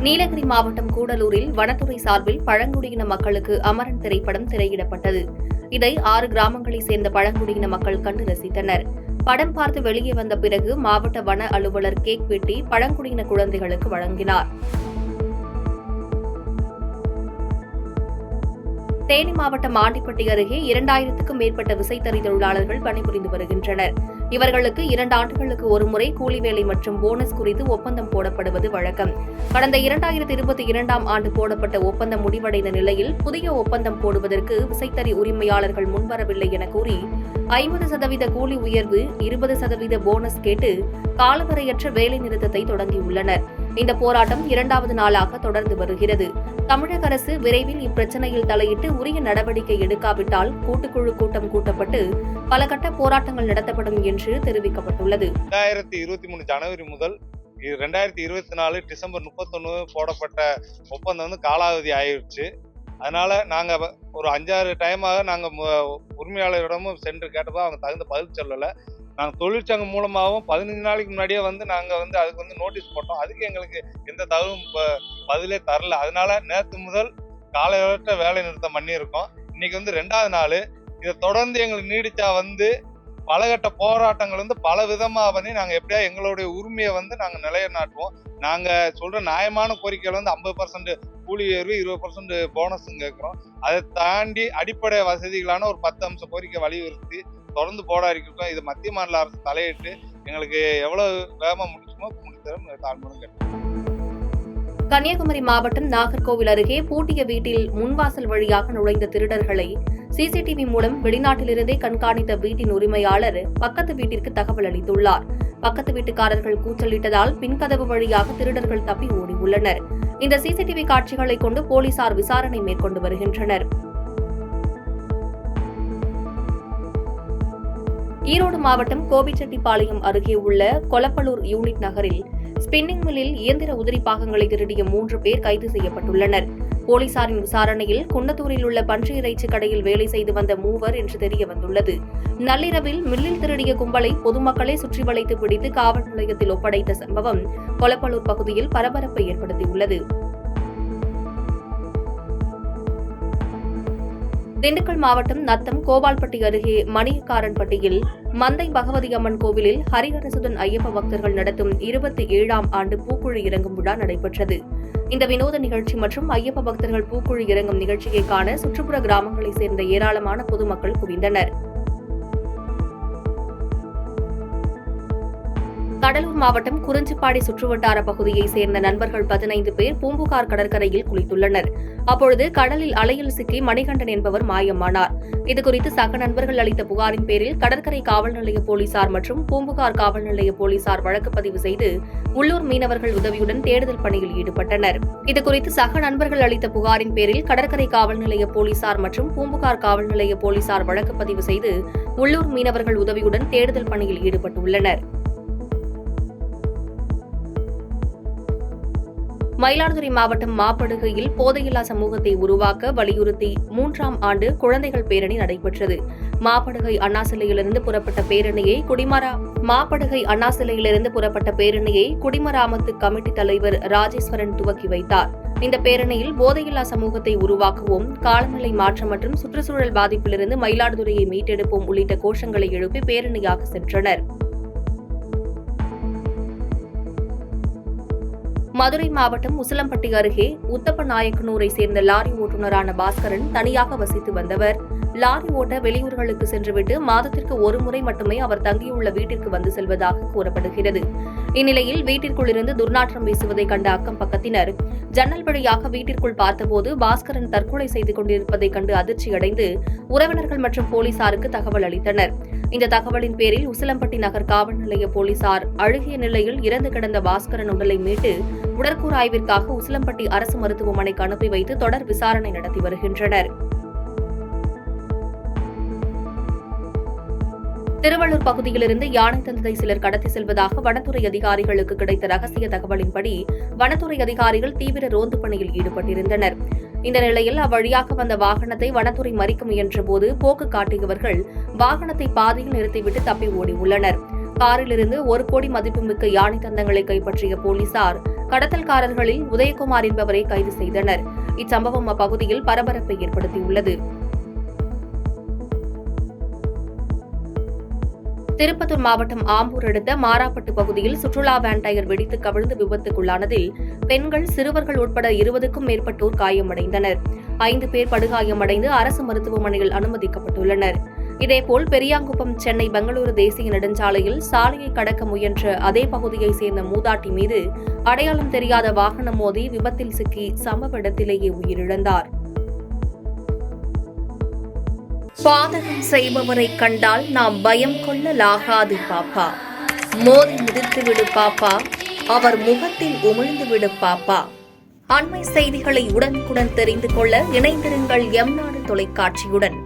நீலகிரி மாவட்டம் கூடலூரில் வனத்துறை சார்பில் பழங்குடியின மக்களுக்கு அமரன் திரைப்படம் திரையிடப்பட்டது. இதை 6 கிராமங்களைச் சேர்ந்த பழங்குடியின மக்கள் கண்டு ரசித்தனர். படம் பார்த்து வெளியே வந்த பிறகு மாவட்ட வன அலுவலர் கேக் வெட்டி பழங்குடியின குழந்தைகளுக்கு வழங்கினார். தேனி மாவட்டம் ஆண்டிப்பட்டி அருகே 2000க்கும் மேற்பட்ட விசைத்தறி தொழிலாளர்கள் பணிபுரிந்து வருகின்றனர். இவர்களுக்கு 2 ஆண்டுகளுக்கு ஒருமுறை கூலி வேலை மற்றும் போனஸ் குறித்து ஒப்பந்தம் போடப்படுவது வழக்கம். கடந்த 2022ஆம் ஆண்டு போடப்பட்ட ஒப்பந்தம் முடிவடைந்த நிலையில் புதிய ஒப்பந்தம் போடுவதற்கு விசைத்தறி உரிமையாளர்கள் முன்வரவில்லை என கூறி 50% கூலி உயர்வு, 20% போனஸ் கேட்டு காலவரையற்ற வேலை நிறுத்தத்தை தொடங்கியுள்ளனர். இந்த போராட்டம் 2வது நாளாக தொடர்ந்து வருகிறது. தமிழக அரசு விரைவில் இப்பிரச்சினையில் தலையிட்டு உரிய நடவடிக்கை எடுக்காவிட்டால் கூட்டுக்குழு கூட்டம் கூட்டப்பட்டு பல கட்ட போராட்டங்கள் நடத்தப்படும் என்று தெரிவிக்கப்பட்டுள்ளது. 2023 ஜனவரி முதல் 2024 டிசம்பர் 31 போடப்பட்ட ஒப்பந்தம் காலாவதி ஆயிடுச்சு. அதனால நாங்க ஒரு 5-6 டைமாக நாங்க உரிமையாளரிடமும் சென்று கேட்டப்போ அவங்க தகுந்த பதில் சொல்லலை. நாங்கள் தொழிற்சங்கம் மூலமாகவும் 15 நாளைக்கு முன்னாடியே நாங்கள் அதுக்கு நோட்டீஸ் போட்டோம். அதுக்கு எங்களுக்கு எந்த தகவலும் பதிலே தரல. அதனால நேற்று முதல் காலையிட்ட வேலை நிறுத்தம் பண்ணியிருக்கோம். இன்னைக்கு 2வது நாள். இதை தொடர்ந்து எங்களுக்கு நீடிச்சா பலகட்ட போராட்டங்கள் பல விதமாக பண்ணி நாங்கள் எப்படியா எங்களுடைய உரிமையை நாங்கள் நிலைநாட்டுவோம். நாங்கள் சொல்ற நியாயமான கோரிக்கைகள் 50% கூலி உயர்வு, 20% போனஸும் கேட்குறோம். அதை தாண்டி அடிப்படை வசதிகளான ஒரு 10 அம்ச கோரிக்கை வலியுறுத்தி தொடர்ந்து போராடிக்கிட்டோம். இது மத்திய மாநில அரசு தலையிட்டு எங்களுக்கு எவ்வளவு வேகமா முடிச்சுமோ முடித்தரும் தாழ்மையுடன் கேட்டோம். கன்னியாகுமரி மாவட்டம் நாகர்கோவில் அருகே பூட்டிய வீட்டில் முன்வாசல் வழியாக நுழைந்த திருடர்களை சிசிடிவி மூலம் வெளிநாட்டிலிருந்தே கண்காணித்த வீட்டின் உரிமையாளர் பக்கத்து வீட்டிற்கு தகவல் அளித்துள்ளார். பக்கத்து வீட்டுக்காரர்கள் கூச்சலிட்டதால் பின்கதவு வழியாக திருடர்கள் தப்பி ஓடியுள்ளனர். இந்த சிசிடிவி காட்சிகளை கொண்டு போலீசார் விசாரணை மேற்கொண்டு வருகின்றனர். ஈரோடு மாவட்டம் கோபிச்செட்டிப்பாளையம் அருகே உள்ள கொலப்பலூர் யூனிட் நகரில் ஸ்பின்னிங் மில்லில் இயந்திர உதிரி பாகங்களை திருடிய 3 பேர் கைது செய்யப்பட்டுள்ளனர். போலீசாரின் விசாரணையில் குன்னத்தூரில் உள்ள பன்றி இறைச்சி கடையில் வேலை செய்து வந்த 3 என்று தெரிய வந்துள்ளது. நள்ளிரவில் மில்லில் திருடிய கும்பலை பொதுமக்களே சுற்றி வளைத்து பிடித்து காவல் நிலையத்தில் ஒப்படைத்த சம்பவம் கொலப்பலூர் பகுதியில் பரபரப்பை ஏற்படுத்தியுள்ளது. திண்டுக்கல் மாவட்டம் நத்தம் கோபால்பட்டி அருகே மணியக்காரன்பட்டியில் மந்தை பகவதி அம்மன் கோவிலில் ஹரிஹரசுதன் ஐயப்ப பக்தர்கள் நடத்தும் 27ஆம் ஆண்டு பூக்குழி இறங்கும் விழா நடைபெற்றது. இந்த வினோத நிகழ்ச்சி மற்றும் ஐயப்ப பக்தர்கள் பூக்குழி இறங்கும் நிகழ்ச்சியை காண சுற்றுப்புற கிராமங்களைச் சேர்ந்த ஏராளமான பொதுமக்கள் குவிந்தனர். கடலூர் மாவட்டம் குறிஞ்சிப்பாடி சுற்றுவட்டார பகுதியைச் சேர்ந்த நண்பர்கள் 15 பேர் பூம்புகார் கடற்கரையில் குளித்துள்ளனர். அப்பொழுது கடலில் அலையில் சிக்கி மணிகண்டன் என்பவர் மாயமானார். இதுகுறித்து சக நண்பர்கள் அளித்த புகாரின் பேரில் கடற்கரை காவல் நிலைய போலீசார் மற்றும் பூம்புகார் காவல் நிலைய போலீசார் வழக்கு பதிவு செய்து உள்ளூர் மீனவர்கள் உதவியுடன் தேடுதல் பணியில் ஈடுபட்டனர். இதுகுறித்து சக நண்பர்கள் அளித்த புகாரின் பேரில் கடற்கரை காவல் நிலைய போலீசார் மற்றும் பூம்புகார் காவல் நிலைய போலீசார் வழக்கு பதிவு செய்து உள்ளூர் மீனவர்கள் உதவியுடன் தேடுதல் பணியில் ஈடுபட்டுள்ளனர். மயிலாடுதுறை மாவட்டம் மாப்படுகையில் போதையில்லா சமூகத்தை உருவாக்க வலியுறுத்தி 3ஆம் ஆண்டு குழந்தைகள் பேரணி நடைபெற்றது. மாப்படுகை அண்ணா சிலையிலிருந்து புறப்பட்ட பேரணியை குடிமராமத்து கமிட்டி தலைவர் ராஜேஸ்வரன் துவக்கி வைத்தார். இந்த பேரணியில் போதையில்லா சமூகத்தை உருவாக்குவோம், காலநிலை மாற்றம் மற்றும் சுற்றுச்சூழல் பாதிப்பிலிருந்து மயிலாடுதுறையை மீட்டெடுப்போம் உள்ளிட்ட கோஷங்களை எழுப்பி பேரணியாக சென்றனர். மதுரை மாவட்டம் உசிலம்பட்டி அருகே உத்தப்பநாயக்கனூரை சேர்ந்த லாரி ஓட்டுநரான பாஸ்கரன் தனியாக வசித்து வந்தவர். லாரி ஓட்ட வெளியூர்களுக்கு சென்றுவிட்டு மாதத்திற்கு ஒரு முறை மட்டுமே அவர் தங்கியுள்ள வீட்டிற்கு வந்து செல்வதாக கூறப்படுகிறது. இந்நிலையில் வீட்டிற்குள் இருந்து துர்நாற்றம் வீசுவதை கண்ட அக்கம் பக்கத்தினர் ஜன்னல் வழியாக வீட்டிற்குள் பார்த்தபோது பாஸ்கரன் தற்கொலை செய்து கொண்டிருப்பதைக் கண்டு அதிர்ச்சியடைந்து உறவினர்கள் மற்றும் போலீசாருக்கு தகவல் அளித்தனர். இந்த தகவலின் பேரில் உசிலம்பட்டி நகர் காவல் நிலைய போலீசார் அழுகிய நிலையில் இறந்து கிடந்த பாஸ்கரன் உடலை மீட்டு உடற்கூறு ஆய்விற்காக உசிலம்பட்டி அரசு மருத்துவமனைக்கு அனுப்பி வைத்து தொடர் விசாரணை நடத்தி வருகின்றனர். திருவள்ளூர் பகுதியிலிருந்து யானை தந்தத்தை சிலர் கடத்தி செல்வதாக வனத்துறை அதிகாரிகளுக்கு கிடைத்த ரகசிய தகவலின்படி வனத்துறை அதிகாரிகள் தீவிர ரோந்து பணியில் ஈடுபட்டிருந்தனர். இந்த நிலையில் அவ்வழியாக வந்த வாகனத்தை வனத்துறை மறிக்க முயன்றபோது போக்கு காட்டியவர்கள் வாகனத்தை பாதையில் நிறுத்திவிட்டு தப்பி ஓடியுள்ளனர். காரிலிருந்து 1 கோடி மதிப்புமிக்க யானை தந்தங்களை கைப்பற்றிய போலீசார் கடத்தல்காரர்களில் உதயகுமார் என்பவரை கைது செய்தனர். இச்சம்பவம் அப்பகுதியில் பரபரப்பை ஏற்படுத்தியுள்ளது. திருப்பத்தூர் மாவட்டம் ஆம்பூர் அடுத்த மாராப்பட்டு பகுதியில் சுற்றுலா வேன் டயர் வெடித்து கவிழ்ந்து விபத்துக்குள்ளானதில் பெண்கள், சிறுவர்கள் உட்பட 20க்கும் மேற்பட்டோர் காயமடைந்தனர். 5 பேர் படுகாயமடைந்து அரசு மருத்துவமனையில் அனுமதிக்கப்பட்டுள்ளனர். இதேபோல் பெரியாங்குப்பம் சென்னை பெங்களூரு தேசிய நெடுஞ்சாலையில் சாலையை கடக்க முயன்ற அதே பகுதியைச் சேர்ந்த மூதாட்டி மீது அடையாளம் தெரியாத வாகனம் மோதி விபத்தில் சிக்கி சம்பவ இடத்திலேயே உயிரிழந்தார். பாதகம் செய்பவரை கண்டால் நாம் பயம் கொள்ளலாகாது பாப்பா. மோதி மிதித்து விடு பாப்பா, அவர் முகத்தில் உமிழ்ந்து விடு பாப்பா. அண்மை செய்திகளை உடனுக்குடன் தெரிந்து கொள்ள இணைந்திருங்கள் எம் நாடு தொலைக்காட்சியுடன்.